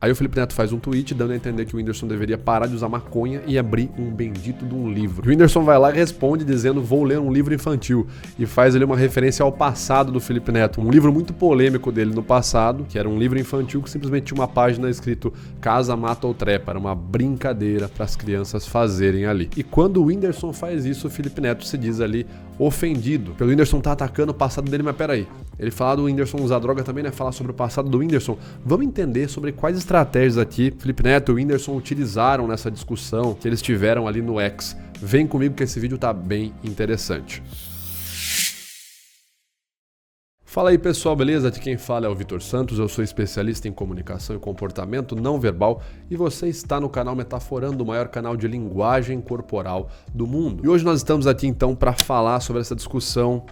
Aí o Felipe Neto faz um tweet dando a entender que o Whindersson deveria parar de usar maconha e abrir um bendito de um livro. O Whindersson vai lá e responde dizendo: vou ler um livro infantil, e faz ali uma referência ao passado do Felipe Neto, um livro muito polêmico dele no passado, que era um livro infantil que simplesmente tinha uma página escrito casa, mata ou trepa, era uma brincadeira para as crianças fazerem ali. E quando o Whindersson faz isso, o Felipe Neto se diz ali ofendido, pelo Whindersson tá atacando o passado dele, mas peraí, ele fala do Whindersson usar droga também, né? Falar sobre o passado do Whindersson. Vamos entender sobre quais estratégias aqui Felipe Neto e o Whindersson utilizaram nessa discussão que eles tiveram ali no X. Vem comigo que esse vídeo tá bem interessante. Fala aí pessoal, beleza? Aqui quem fala é o Vitor Santos, eu sou especialista em comunicação e comportamento não verbal e você está no canal Metaforando, o maior canal de linguagem corporal do mundo. E hoje nós estamos aqui então para falar sobre essa discussão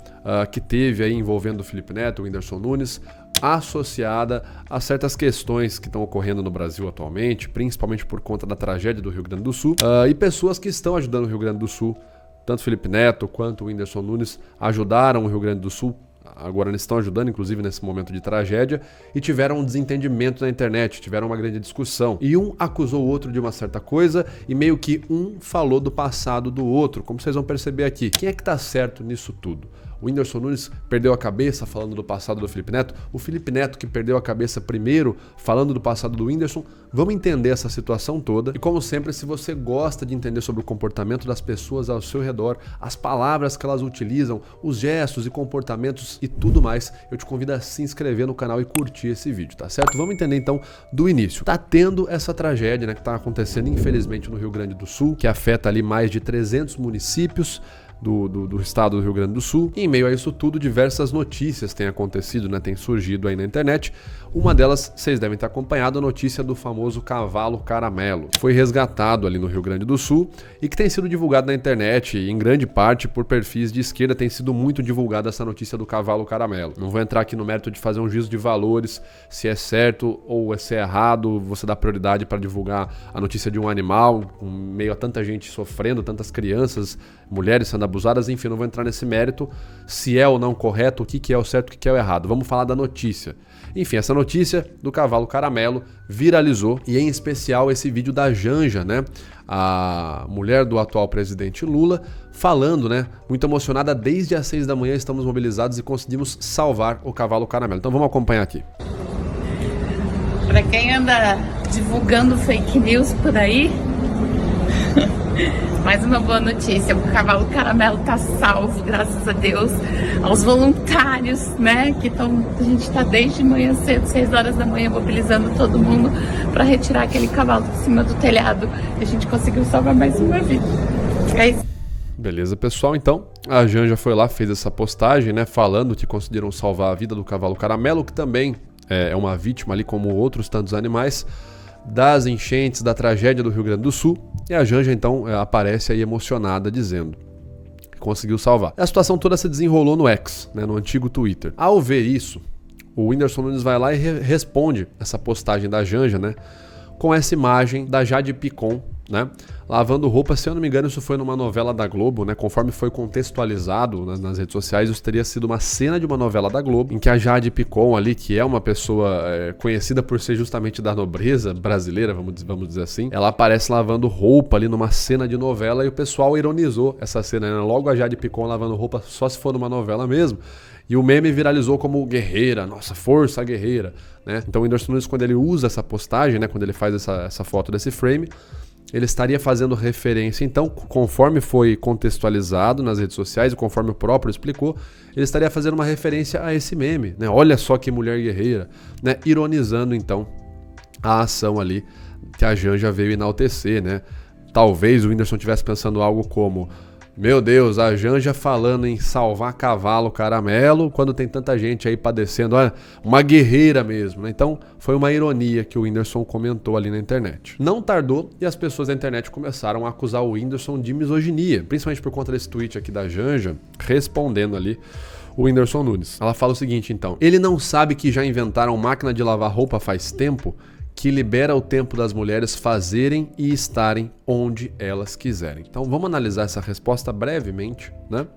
que teve aí envolvendo o Felipe Neto, o Whindersson Nunes, associada a certas questões que estão ocorrendo no Brasil atualmente, principalmente por conta da tragédia do Rio Grande do Sul, e pessoas que estão ajudando o Rio Grande do Sul, tanto o Felipe Neto quanto o Whindersson Nunes ajudaram o Rio Grande do Sul. Agora eles estão ajudando, inclusive, nesse momento de tragédia, e tiveram um desentendimento na internet, tiveram uma grande discussão. E um acusou o outro de uma certa coisa, e meio que um falou do passado do outro, como vocês vão perceber aqui. Quem é que tá certo nisso tudo? O Whindersson Nunes perdeu a cabeça falando do passado do Felipe Neto? O Felipe Neto que perdeu a cabeça primeiro falando do passado do Whindersson? Vamos entender essa situação toda. E como sempre, se você gosta de entender sobre o comportamento das pessoas ao seu redor, as palavras que elas utilizam, os gestos e comportamentos e tudo mais, eu te convido a se inscrever no canal e curtir esse vídeo, tá certo? Vamos entender então do início. Tá tendo essa tragédia, né, que tá acontecendo infelizmente no Rio Grande do Sul, que afeta ali mais de 300 municípios do estado do Rio Grande do Sul. E em meio a isso tudo, diversas notícias têm acontecido, né? Tem surgido aí na internet. Uma delas, vocês devem ter acompanhado, a notícia do famoso cavalo caramelo, que foi resgatado ali no Rio Grande do Sul e que tem sido divulgado na internet, em grande parte por perfis de esquerda. Tem sido muito divulgada essa notícia do cavalo caramelo. Não vou entrar aqui no mérito de fazer um juízo de valores, se é certo ou se é errado você dá prioridade para divulgar a notícia de um animal, em meio a tanta gente sofrendo, tantas crianças, mulheres sendo abusadas, enfim, não vou entrar nesse mérito, se é ou não correto, o que é o certo, o que é o errado. Vamos falar da notícia. Enfim, essa notícia do cavalo caramelo viralizou, e em especial esse vídeo da Janja, né, a mulher do atual presidente Lula, falando, né, muito emocionada: desde as 6 da manhã estamos mobilizados e conseguimos salvar o cavalo caramelo. Então vamos acompanhar aqui. Para quem anda divulgando fake news por aí, mais uma boa notícia: o cavalo caramelo tá salvo, graças a Deus, aos voluntários, né, que a gente tá desde manhã cedo, 6 horas da manhã, mobilizando todo mundo para retirar aquele cavalo de cima do telhado, e a gente conseguiu salvar mais uma vida. É isso. Beleza, pessoal, então a Janja foi lá, fez essa postagem, né, falando que conseguiram salvar a vida do cavalo caramelo, que também é uma vítima ali, como outros tantos animais, das enchentes, da tragédia do Rio Grande do Sul. E a Janja então aparece aí emocionada dizendo que conseguiu salvar. A situação toda se desenrolou no X, né, no antigo Twitter. Ao ver isso, o Whindersson Nunes vai lá e responde essa postagem da Janja, né, com essa imagem da Jade Picon, né, lavando roupa. Se eu não me engano, isso foi numa novela da Globo, né, conforme foi contextualizado nas redes sociais, isso teria sido uma cena de uma novela da Globo, em que a Jade Picon ali, que é uma pessoa conhecida por ser justamente da nobreza brasileira, vamos dizer assim, ela aparece lavando roupa ali numa cena de novela, e o pessoal ironizou essa cena, né? Logo a Jade Picon lavando roupa, só se for numa novela mesmo. E o meme viralizou como guerreira, nossa, força guerreira, né? Então o Whindersson Nunes, quando ele usa essa postagem, né, quando ele faz essa foto desse frame, ele estaria fazendo referência, então, conforme foi contextualizado nas redes sociais e conforme o próprio explicou, ele estaria fazendo uma referência a esse meme, né? Olha só que mulher guerreira, né? Ironizando, então, a ação ali que a Janja veio enaltecer, né? Talvez o Whindersson estivesse pensando algo como: meu Deus, a Janja falando em salvar cavalo caramelo quando tem tanta gente aí padecendo, olha, uma guerreira mesmo, né? Então foi uma ironia que o Whindersson comentou ali na internet. Não tardou e as pessoas da internet começaram a acusar o Whindersson de misoginia, principalmente por conta desse tweet aqui da Janja, respondendo ali o Whindersson Nunes. Ela fala o seguinte, então: ele não sabe que já inventaram máquina de lavar roupa faz tempo, que libera o tempo das mulheres fazerem e estarem onde elas quiserem. Então vamos analisar essa resposta brevemente, né?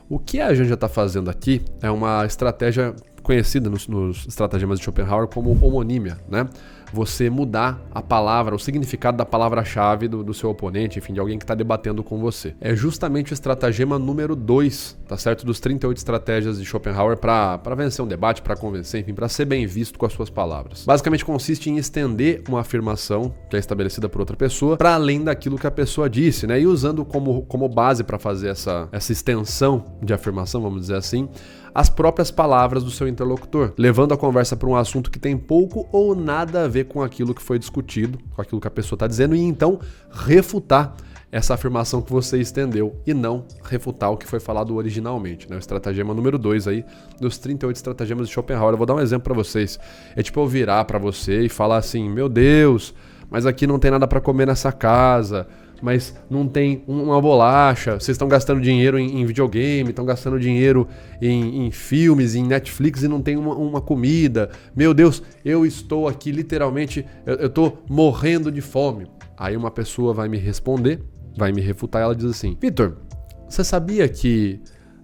O que a Janja está fazendo aqui é uma estratégia conhecida nos estratagemas de Schopenhauer como homonímia, né? você mudar a palavra, o significado da palavra-chave do seu oponente, enfim, de alguém que está debatendo com você. É justamente o estratagema número 2, tá certo? Dos 38 estratégias de Schopenhauer para vencer um debate, para convencer, enfim, para ser bem visto com as suas palavras. Basicamente consiste em estender uma afirmação que é estabelecida por outra pessoa para além daquilo que a pessoa disse, né? E usando como base para fazer essa extensão de afirmação, vamos dizer assim, as próprias palavras do seu interlocutor, levando a conversa para um assunto que tem pouco ou nada a ver com aquilo que foi discutido, com aquilo que a pessoa está dizendo, e então refutar essa afirmação que você estendeu e não refutar o que foi falado originalmente, né? O estratagema número 2 aí dos 38 estratagemas de Schopenhauer. Eu vou dar um exemplo para vocês. É tipo eu virar para você e falar assim: meu Deus, mas aqui não tem nada para comer nessa casa, mas não tem uma bolacha, vocês estão gastando dinheiro em videogame, estão gastando dinheiro em filmes, em Netflix e não tem uma comida. Meu Deus, eu estou aqui literalmente, eu estou morrendo de fome. Aí uma pessoa vai me responder, vai me refutar e ela diz assim: Vitor, você sabia que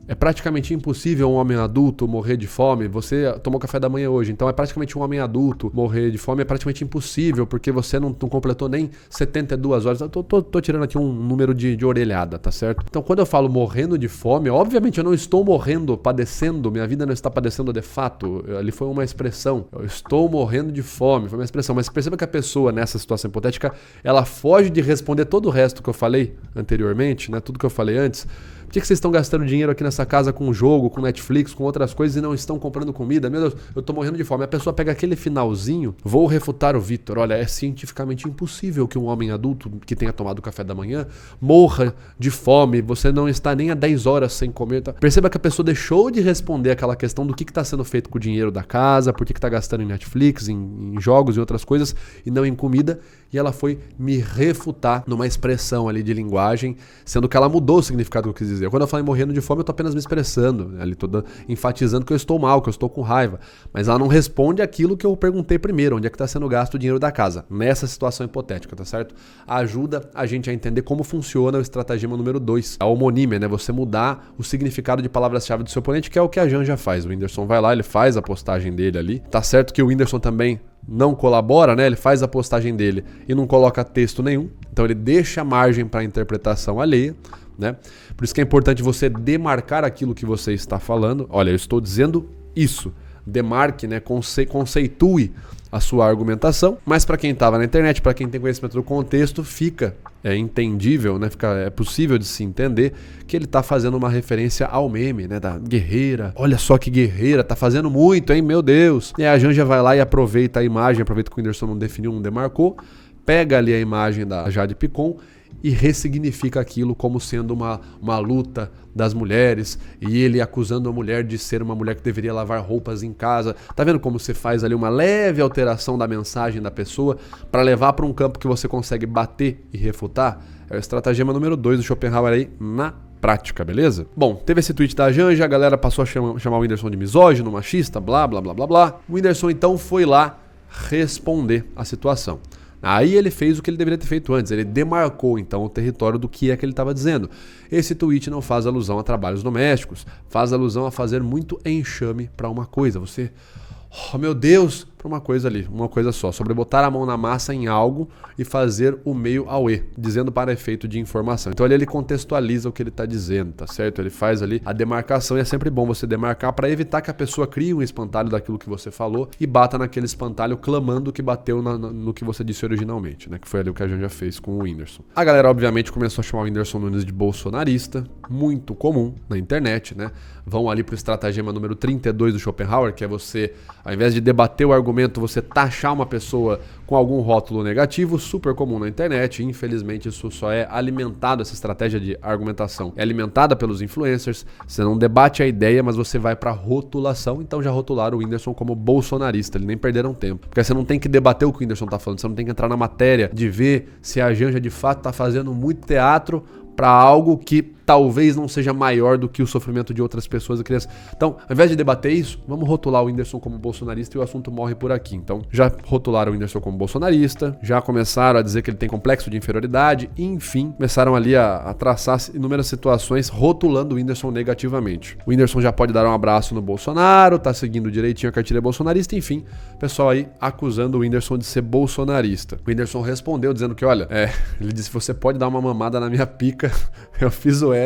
é praticamente impossível um homem adulto morrer de fome? Você tomou café da manhã hoje, então é praticamente um homem adulto morrer de fome, é praticamente impossível, porque você não completou nem 72 horas. Eu tô tirando aqui um número de orelhada, tá certo? Então quando eu falo morrendo de fome, obviamente eu não estou morrendo, padecendo, minha vida não está padecendo de fato. Ali foi uma expressão, eu estou morrendo de fome, foi uma expressão. Mas perceba que a pessoa, nessa situação hipotética, ela foge de responder todo o resto que eu falei anteriormente, né? Tudo que eu falei antes. Por que vocês estão gastando dinheiro aqui nessa casa com jogo, com Netflix, com outras coisas e não estão comprando comida? Meu Deus, eu tô morrendo de fome. A pessoa pega aquele finalzinho, vou refutar o Vitor. Olha, é cientificamente impossível que um homem adulto que tenha tomado café da manhã morra de fome. Você não está nem há 10 horas sem comer. Tá? Perceba que a pessoa deixou de responder aquela questão do que está sendo feito com o dinheiro da casa, por que está gastando em Netflix, em jogos e outras coisas, e não em comida. E ela foi me refutar numa expressão ali de linguagem, sendo que ela mudou o significado que eu quis dizer. Quando eu falei morrendo de fome, eu tô apenas me expressando, ali toda enfatizando que eu estou mal, que eu estou com raiva. Mas ela não responde aquilo que eu perguntei primeiro, onde é que está sendo gasto o dinheiro da casa, nessa situação hipotética, tá certo? Ajuda a gente a entender como funciona o estratagema número 2, a homonímia, né? Você mudar o significado de palavras-chave do seu oponente, que é o que a Janja faz. O Whindersson vai lá, ele faz a postagem dele ali. Tá certo que o Whindersson também não colabora, né? Ele faz a postagem dele e não coloca texto nenhum. Então ele deixa margem para interpretação alheia, né? Por isso que é importante você demarcar aquilo que você está falando. Olha, eu estou dizendo isso. Demarque, né? Conceitue a sua argumentação. Mas para quem estava na internet, para quem tem conhecimento do contexto, fica entendível, né? É possível de se entender que ele está fazendo uma referência ao meme, né? Da guerreira. Olha só que guerreira, tá fazendo muito, hein? Meu Deus. E aí a Janja vai lá e aproveita a imagem, aproveita que o Whindersson não definiu, não demarcou, pega ali a imagem da Jade Picon e ressignifica aquilo como sendo uma luta das mulheres, e ele acusando a mulher de ser uma mulher que deveria lavar roupas em casa. Tá vendo como você faz ali uma leve alteração da mensagem da pessoa para levar para um campo que você consegue bater e refutar? É o estratagema número 2 do Schopenhauer aí na prática, beleza? Bom, teve esse tweet da Janja, a galera passou a chamar o Whindersson de misógino, machista, blá, blá, blá, blá, blá. O Whindersson então foi lá responder a situação. Aí ele fez o que ele deveria ter feito antes, ele demarcou então o território do que é que ele estava dizendo. Esse tweet não faz alusão a trabalhos domésticos, faz alusão a fazer muito enxame para uma coisa. Você, oh meu Deus, para uma coisa ali, uma coisa só, sobre botar a mão na massa em algo e fazer o meio ao E, dizendo para efeito de informação. Então ali ele contextualiza o que ele está dizendo, tá certo? Ele faz ali a demarcação, e é sempre bom você demarcar para evitar que a pessoa crie um espantalho daquilo que você falou e bata naquele espantalho clamando que bateu no que você disse originalmente, né? Que foi ali o que a gente já fez com o Whindersson. A galera obviamente começou a chamar o Whindersson Nunes de bolsonarista, muito comum na internet, né? Vão ali pro estratagema número 32 do Schopenhauer, que é você, ao invés de debater o argumento, você taxar uma pessoa com algum rótulo negativo, super comum na internet. Infelizmente isso só é alimentado, essa estratégia de argumentação é alimentada pelos influencers. Você não debate a ideia, mas você vai para rotulação. Então já rotularam o Whindersson como bolsonarista, eles nem perderam tempo, porque você não tem que debater o que o Whindersson tá falando, você não tem que entrar na matéria de ver se a Janja de fato tá fazendo muito teatro para algo que talvez não seja maior do que o sofrimento de outras pessoas e crianças. Então, ao invés de debater isso, vamos rotular o Whindersson como bolsonarista e o assunto morre por aqui. Então, já rotularam o Whindersson como bolsonarista, já começaram a dizer que ele tem complexo de inferioridade, e, enfim, começaram ali a traçar inúmeras situações rotulando o Whindersson negativamente. O Whindersson já pode dar um abraço no Bolsonaro, tá seguindo direitinho a cartilha bolsonarista, enfim, pessoal aí acusando o Whindersson de ser bolsonarista. O Whindersson respondeu dizendo que, olha, ele disse, você pode dar uma mamada na minha pica, eu fiz o L,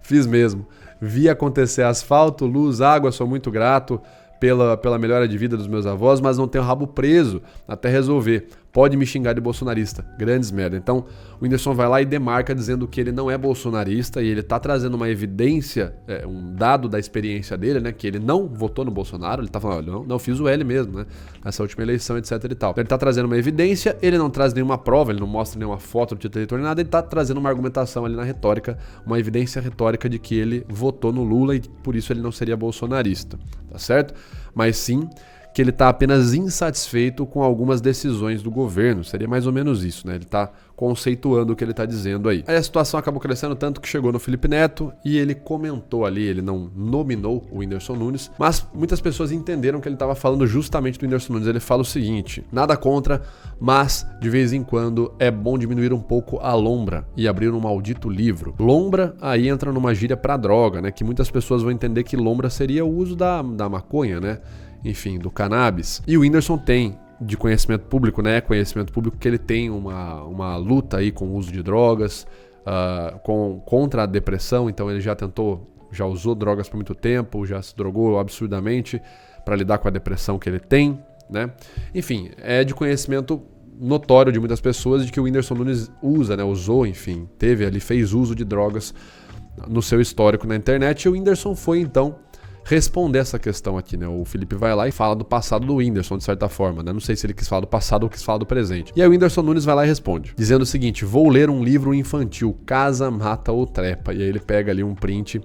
fiz mesmo. Vi acontecer asfalto, luz, água, sou muito grato pela melhora de vida dos meus avós, mas não tenho rabo preso até resolver. Pode me xingar de bolsonarista. Grandes merda. Então, o Whindersson vai lá e demarca dizendo que ele não é bolsonarista e ele tá trazendo uma evidência, um dado da experiência dele, né? Que ele não votou no Bolsonaro. Ele tá falando, olha, não fiz o L mesmo, né? Nessa última eleição, etc e tal. Então, ele tá trazendo uma evidência, ele não traz nenhuma prova, ele não mostra nenhuma foto do título eleitor, nada. Ele tá trazendo uma argumentação ali na retórica, uma evidência retórica de que ele votou no Lula e por isso ele não seria bolsonarista. Tá certo? Mas sim que ele está apenas insatisfeito com algumas decisões do governo. Seria mais ou menos isso, né? Ele está conceituando o que ele está dizendo aí. Aí a situação acabou crescendo tanto que chegou no Felipe Neto e ele comentou ali, ele não nominou o Whindersson Nunes, mas muitas pessoas entenderam que ele estava falando justamente do Whindersson Nunes. Ele fala o seguinte, nada contra, mas de vez em quando é bom diminuir um pouco a lombra e abrir um maldito livro. Lombra aí entra numa gíria para droga, né? Que muitas pessoas vão entender que lombra seria o uso da maconha, né? Enfim, do cannabis. E o Whindersson tem de conhecimento público, né? Conhecimento público que ele tem uma luta aí com o uso de drogas, contra a depressão. Então ele já usou drogas por muito tempo, já se drogou absurdamente para lidar com a depressão que ele tem, né? Enfim, é de conhecimento notório de muitas pessoas de que o Whindersson Nunes usa, né? Usou, enfim, fez uso de drogas no seu histórico na internet. E o Whindersson foi, então, responder essa questão aqui, né? O Felipe vai lá e fala do passado do Whindersson, de certa forma, né? Não sei se ele quis falar do passado ou quis falar do presente. E aí o Whindersson Nunes vai lá e responde, dizendo o seguinte, vou ler um livro infantil, Casa, Mata ou Trepa. E aí ele pega ali um print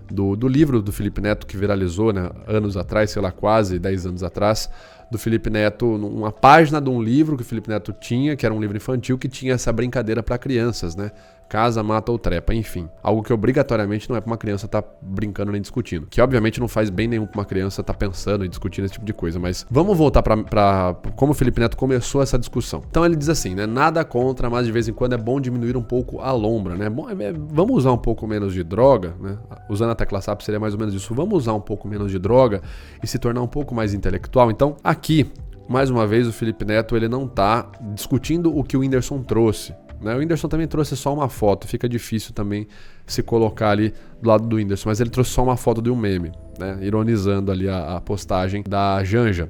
do livro do Felipe Neto que viralizou, né? Anos atrás, sei lá, quase 10 anos atrás, do Felipe Neto, uma página de um livro que o Felipe Neto tinha, que era um livro infantil, que tinha essa brincadeira para crianças, né? Casa, mata ou trepa, enfim. Algo que obrigatoriamente não é pra uma criança estar brincando nem discutindo. Que obviamente não faz bem nenhum pra uma criança estar pensando e discutindo esse tipo de coisa. Mas vamos voltar pra como o Felipe Neto começou essa discussão. Então ele diz assim, né? Nada contra, mas de vez em quando é bom diminuir um pouco a lombra, né? Vamos usar um pouco menos de droga, né? Usando a tecla SAP seria mais ou menos isso. Vamos usar um pouco menos de droga e se tornar um pouco mais intelectual. Então, aqui, mais uma vez, o Felipe Neto, ele não tá discutindo o que o Whindersson trouxe. O Whindersson também trouxe só uma foto, fica difícil também se colocar ali do lado do Whindersson, mas ele trouxe só uma foto de um meme, né? Ironizando ali a postagem da Janja.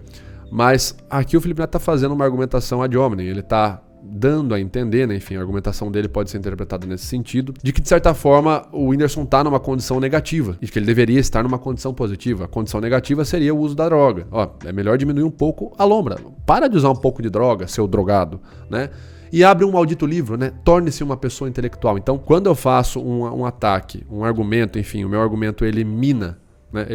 Mas aqui o Felipe Neto está fazendo uma argumentação ad hominem, ele está dando a entender, né? Enfim, a argumentação dele pode ser interpretada nesse sentido, de que de certa forma o Whindersson está numa condição negativa e que ele deveria estar numa condição positiva. A condição negativa seria o uso da droga. É melhor diminuir um pouco a lombra. Para de usar um pouco de droga, seu drogado, né? E abre um maldito livro, né? Torne-se uma pessoa intelectual. Então, quando eu faço um ataque, um argumento, enfim, o meu argumento ele mina, né?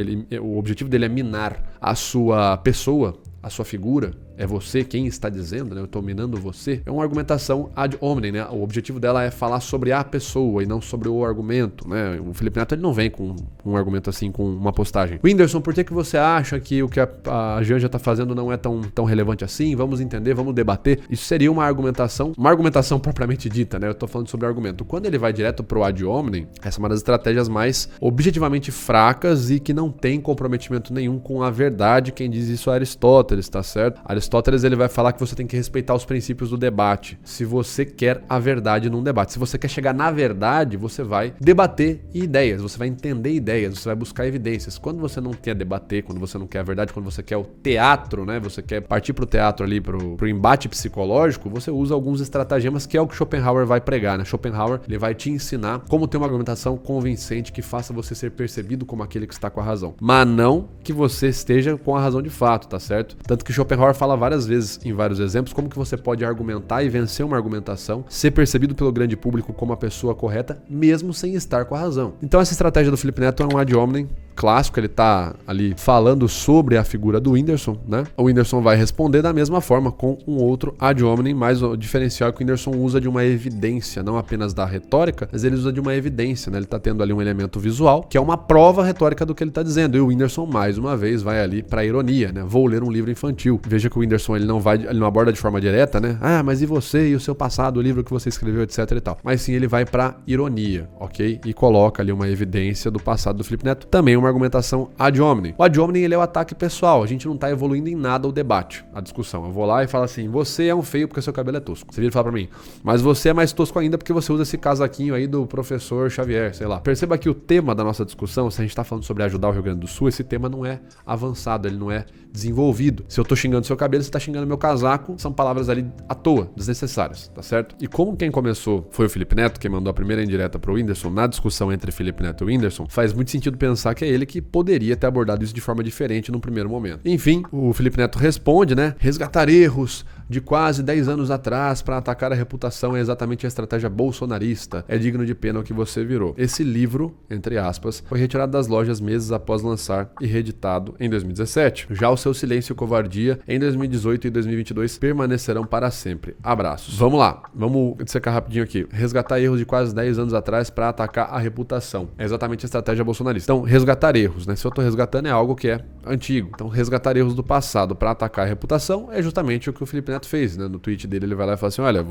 O objetivo dele é minar a sua pessoa, a sua figura, é você quem está dizendo, né? Eu estou minando você. É uma argumentação ad hominem, né? O objetivo dela é falar sobre a pessoa e não sobre o argumento, né? O Felipe Neto ele não vem com um argumento assim, com uma postagem. Whindersson, por que você acha que o que a Janja está fazendo não é tão relevante assim? Vamos entender, vamos debater. Isso seria uma argumentação propriamente dita, né? Eu estou falando sobre argumento. Quando ele vai direto pro ad hominem, essa é uma das estratégias mais objetivamente fracas e que não tem comprometimento nenhum com a verdade. Quem diz isso é Aristóteles, tá certo? Aristóteles ele vai falar que você tem que respeitar os princípios do debate. Se você quer a verdade num debate, se você quer chegar na verdade, você vai debater ideias, você vai entender ideias, você vai buscar evidências. Quando você não quer debater, quando você não quer a verdade, quando você quer o teatro, né? Você quer partir pro teatro ali, pro embate psicológico, você usa alguns estratagemas que é o que Schopenhauer vai pregar, né? Schopenhauer ele vai te ensinar como ter uma argumentação convincente que faça você ser percebido como aquele que está com a razão, mas não que você esteja com a razão de fato, tá certo? Tanto que Schopenhauer fala várias vezes, em vários exemplos, como que você pode argumentar e vencer uma argumentação, ser percebido pelo grande público como a pessoa correta, mesmo sem estar com a razão. Então essa estratégia do Felipe Neto é um ad hominem, clássico, ele tá ali falando sobre a figura do Whindersson, né? O Whindersson vai responder da mesma forma com um outro ad hominem, mas o diferencial é que o Whindersson usa de uma evidência, não apenas da retórica, mas ele usa de uma evidência, né? Ele tá tendo ali um elemento visual, que é uma prova retórica do que ele tá dizendo. E o Whindersson, mais uma vez, vai ali pra ironia, né? Vou ler um livro infantil. Veja que o Whindersson, ele não aborda de forma direta, né? Ah, mas e você e o seu passado, o livro que você escreveu, etc e tal. Mas sim, ele vai pra ironia, ok? E coloca ali uma evidência do passado do Felipe Neto. Também uma argumentação ad hominem. O ad hominem, ele é o ataque pessoal. A gente não tá evoluindo em nada o debate, a discussão. Eu vou lá e falo assim, você é um feio porque seu cabelo é tosco. Você vira e fala pra mim, mas você é mais tosco ainda porque você usa esse casaquinho aí do professor Xavier, sei lá. Perceba que o tema da nossa discussão, se a gente tá falando sobre ajudar o Rio Grande do Sul, esse tema não é avançado, ele não é desenvolvido. Se eu tô xingando seu cabelo, você tá xingando meu casaco, são palavras ali à toa, desnecessárias, tá certo? E como quem começou foi o Felipe Neto, quem mandou a primeira indireta pro Whindersson, na discussão entre Felipe Neto e o Whindersson, faz muito sentido pensar que é ele que poderia ter abordado isso de forma diferente no primeiro momento. Enfim, o Felipe Neto responde, né? Resgatar erros de quase 10 anos atrás para atacar a reputação é exatamente a estratégia bolsonarista. É digno de pena o que você virou. Esse livro, entre aspas, foi retirado das lojas meses após lançar e reeditado em 2017. Já o seu silêncio e covardia em 2018 e 2022 permanecerão para sempre. Abraços. Vamos lá, vamos dissecar rapidinho aqui. Resgatar erros de quase 10 anos atrás para atacar a reputação. É exatamente a estratégia bolsonarista. Então, resgatar erros, né? Se eu tô resgatando é algo que é antigo. Então, resgatar erros do passado para atacar a reputação é justamente o que o Felipe Neto fez, né? No tweet dele ele vai lá e fala assim, olha,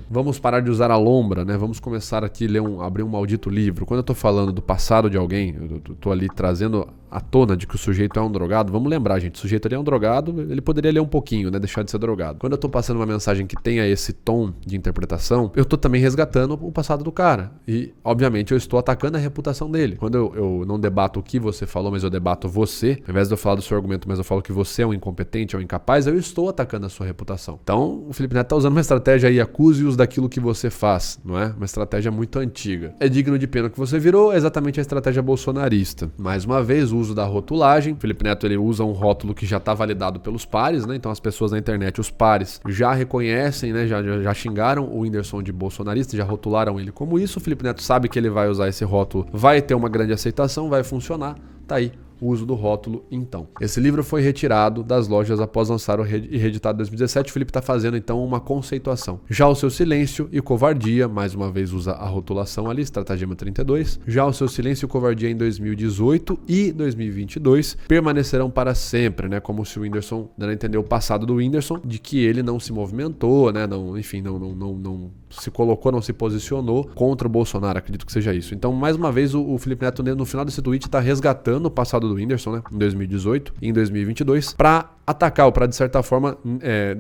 vamos parar de usar a lombra, né? Vamos começar aqui a abrir um maldito livro. Quando eu tô falando do passado de alguém, eu tô ali trazendo à tona de que o sujeito é um drogado, vamos lembrar, gente, o sujeito ali é um drogado, ele poderia ler um pouquinho, né? Deixar de ser drogado. Quando eu tô passando uma mensagem que tenha esse tom de interpretação, eu tô também resgatando o passado do cara. E, obviamente, eu estou atacando a reputação dele. Quando eu não debato o que você falou, mas eu debato você, ao invés de eu falar do seu argumento, mas eu falo que você é um incompetente, é um incapaz, eu estou atacando a sua reputação. Então, o Felipe Neto tá usando uma estratégia aí, acuse-os daquilo que você faz, não é? Uma estratégia muito antiga. É digno de pena que você virou, é exatamente a estratégia bolsonarista. Mais uma vez, o uso da rotulagem. O Felipe Neto, ele usa um rótulo que já está validado pelos pares, né? Então as pessoas na internet, os pares, já reconhecem, né? Já xingaram o Whindersson de bolsonarista, já rotularam ele como isso. O Felipe Neto sabe que ele vai usar esse rótulo, vai ter uma grande aceitação, vai funcionar. Tá aí o uso do rótulo, então. Esse livro foi retirado das lojas após lançar e reeditado em 2017. O Felipe está fazendo, então, uma conceituação. Já o seu silêncio e covardia, mais uma vez usa a rotulação ali, estratagema 32. Já o seu silêncio e covardia em 2018 e 2022 permanecerão para sempre, né? Como se o Whindersson, dando a entender o passado do Whindersson, de que ele não se movimentou, né? Não se colocou, não se posicionou contra o Bolsonaro, acredito que seja isso. Então, mais uma vez, o Felipe Neto, no final desse tweet, está resgatando o passado do Whindersson, né, em 2018 e em 2022, para atacar, ou para, de certa forma,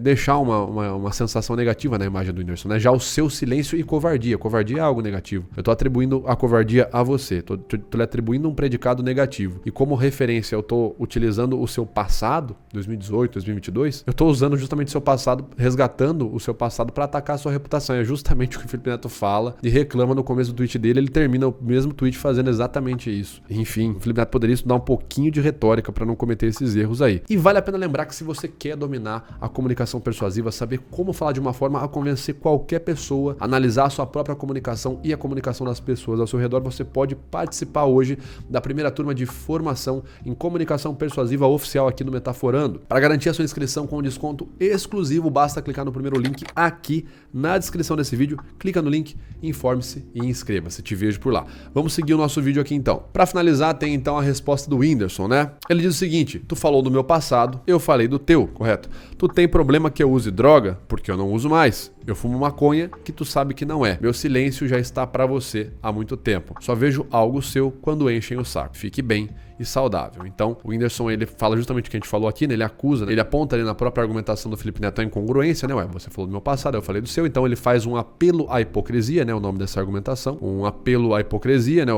deixar uma sensação negativa na imagem do Whindersson, né? Já o seu silêncio e covardia. Covardia é algo negativo. Eu tô atribuindo a covardia a você, tô lhe atribuindo um predicado negativo. E como referência, eu tô utilizando o seu passado, 2018, 2022, eu tô usando justamente o seu passado, resgatando o seu passado para atacar a sua reputação. É justamente o que o Felipe Neto fala e reclama no começo do tweet dele. Ele termina o mesmo tweet fazendo exatamente isso. Enfim, o Felipe Neto poderia estudar um pouquinho de retórica para não cometer esses erros aí. E vale a pena lembrar que se você quer dominar a comunicação persuasiva, saber como falar de uma forma a convencer qualquer pessoa, analisar a sua própria comunicação e a comunicação das pessoas ao seu redor, você pode participar hoje da primeira turma de formação em comunicação persuasiva oficial aqui no Metaforando. Para garantir a sua inscrição com desconto exclusivo, basta clicar no primeiro link aqui na descrição desse vídeo, clica no link, informe-se e inscreva-se. Te vejo por lá. Vamos seguir o nosso vídeo aqui então. Para finalizar, tem então a resposta do Whindersson, né? Ele diz o seguinte: tu falou do meu passado, eu falei do teu, correto? Tu tem problema que eu use droga? Porque eu não uso mais. Eu fumo maconha, que tu sabe que não é. Meu silêncio já está pra você há muito tempo. Só vejo algo seu quando enchem o saco. Fique bem e saudável. Então, o Whindersson, ele fala justamente o que a gente falou aqui, né? Ele acusa, né? Ele aponta ali na própria argumentação do Felipe Neto a incongruência, né? Ué, você falou do meu passado, eu falei do seu. Então, ele faz um apelo à hipocrisia, né? O nome dessa argumentação. Um apelo à hipocrisia, né?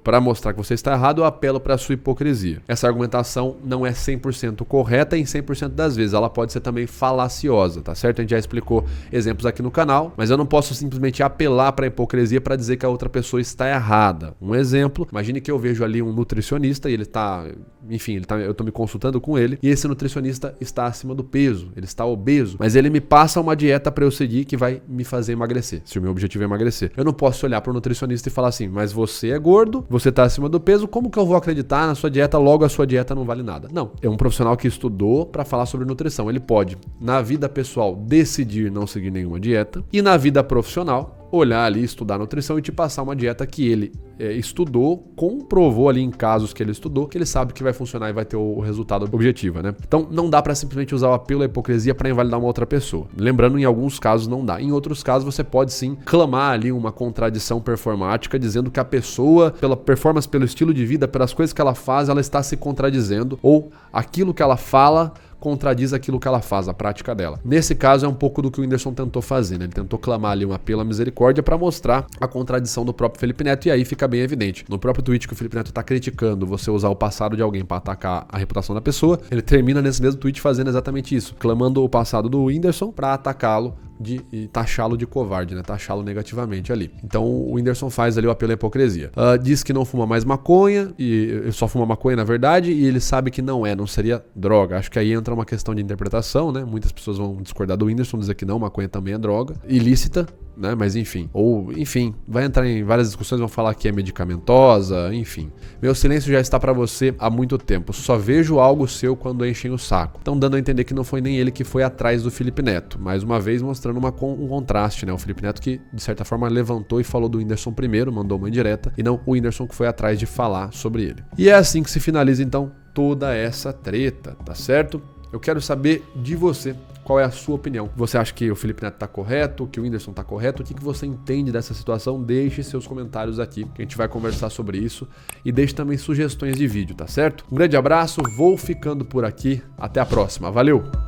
Para mostrar que você está errado, eu apelo para a sua hipocrisia. Essa argumentação não é 100% correta e em 100% das vezes ela pode ser também falaciosa, tá certo? A gente já explicou exemplos aqui no canal, mas eu não posso simplesmente apelar para a hipocrisia para dizer que a outra pessoa está errada. Um exemplo, imagine que eu vejo ali um nutricionista e ele tá, enfim, eu tô me consultando com ele e esse nutricionista está acima do peso, ele está obeso, mas ele me passa uma dieta para eu seguir que vai me fazer emagrecer, se o meu objetivo é emagrecer. Eu não posso olhar para o nutricionista e falar assim, mas você é gordo, você está acima do peso, como que eu vou acreditar na sua dieta, logo a sua dieta não vale nada? Não, é um profissional que estudou para falar sobre nutrição. Ele pode, na vida pessoal, decidir não seguir nenhuma dieta e na vida profissional, olhar ali, estudar nutrição e te passar uma dieta que ele estudou, comprovou ali em casos que ele estudou, que ele sabe que vai funcionar e vai ter o resultado objetivo, né? Então não dá para simplesmente usar o apelo à hipocrisia para invalidar uma outra pessoa. Lembrando, em alguns casos não dá. Em outros casos você pode sim clamar ali uma contradição performática, dizendo que a pessoa, pela performance, pelo estilo de vida, pelas coisas que ela faz, ela está se contradizendo, ou aquilo que ela fala contradiz aquilo que ela faz, a prática dela. Nesse caso é um pouco do que o Whindersson tentou fazer, né? Ele tentou clamar ali um apelo à misericórdia para mostrar a contradição do próprio Felipe Neto, e aí fica bem evidente. No próprio tweet que o Felipe Neto está criticando você usar o passado de alguém para atacar a reputação da pessoa, ele termina nesse mesmo tweet fazendo exatamente isso, clamando o passado do Whindersson para atacá-lo e taxá-lo de covarde, né? Taxá-lo negativamente ali. Então o Whindersson faz ali o apelo à hipocrisia. Diz que não fuma mais maconha, e ele só fuma maconha na verdade, e ele sabe que não seria droga. Acho que aí entra uma questão de interpretação, né? Muitas pessoas vão discordar do Whindersson, dizer que não, maconha também é droga, ilícita, né? Mas enfim, vai entrar em várias discussões, vão falar que é medicamentosa, enfim. Meu silêncio já está pra você há muito tempo, só vejo algo seu quando enchem o saco. Então dando a entender que não foi nem ele que foi atrás do Felipe Neto, mais uma vez mostrando um contraste, né? O Felipe Neto que de certa forma levantou e falou do Whindersson primeiro, mandou uma indireta, e não o Whindersson que foi atrás de falar sobre ele. E é assim que se finaliza então toda essa treta, tá certo? Eu quero saber de você, qual é a sua opinião? Você acha que o Felipe Neto tá correto, que o Whindersson tá correto? O que você entende dessa situação? Deixe seus comentários aqui, que a gente vai conversar sobre isso. E deixe também sugestões de vídeo, tá certo? Um grande abraço, vou ficando por aqui. Até a próxima. Valeu!